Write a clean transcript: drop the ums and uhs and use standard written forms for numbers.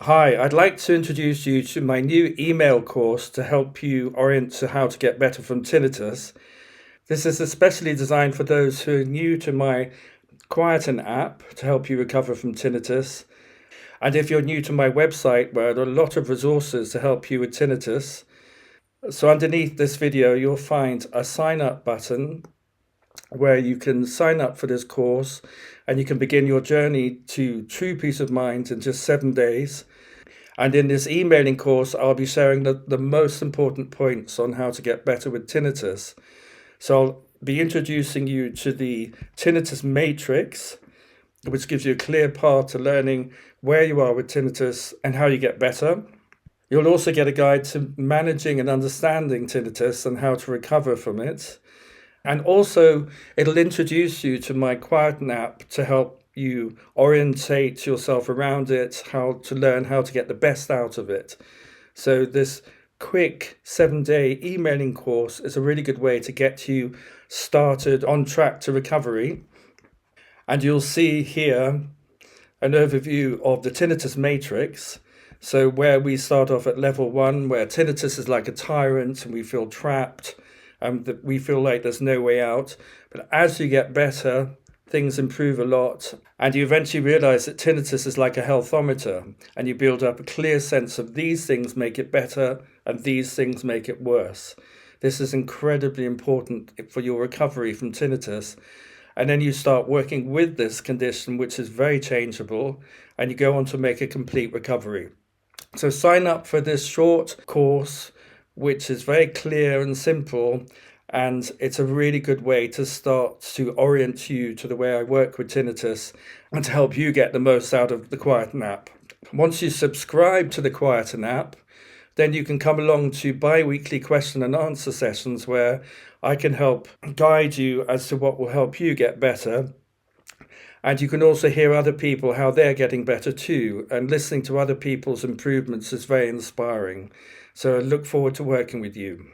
Hi, I'd like to introduce you to my new email course to help you orient to how to get better from tinnitus. This is especially designed for those who are new to my Quieten app to help you recover from tinnitus. And if you're new to my website, where there are a lot of resources to help you with tinnitus. So underneath this video, you'll find a sign up button where you can sign up for this course and you can begin your journey to true peace of mind in just 7 days. And in this emailing course, I'll be sharing the most important points on how to get better with tinnitus. So I'll be introducing you to the tinnitus matrix, which gives you a clear path to learning where you are with tinnitus and how you get better. You'll also get a guide to managing and understanding tinnitus and how to recover from it. And also, it'll introduce you to my Quieten app to help you orientate yourself around it, how to learn how to get the best out of it. So this quick 7-day emailing course is a really good way to get you started on track to recovery. And you'll see here an overview of the tinnitus matrix. So where we start off at level 1, where tinnitus is like a tyrant and we feel trapped and that we feel like there's no way out. But as you get better, things improve a lot, and you eventually realize that tinnitus is like a healthometer, and you build up a clear sense of these things make it better and these things make it worse. This is incredibly important for your recovery from tinnitus. And then you start working with this condition, which is very changeable, and you go on to make a complete recovery. So sign up for this short course, which is very clear and simple, and it's a really good way to start to orient you to the way I work with tinnitus and to help you get the most out of the Quieten app. Once you subscribe to the Quieten app, then you can come along to bi-weekly question and answer sessions where I can help guide you as to what will help you get better. And you can also hear other people, how they're getting better too. And listening to other people's improvements is very inspiring. So I look forward to working with you.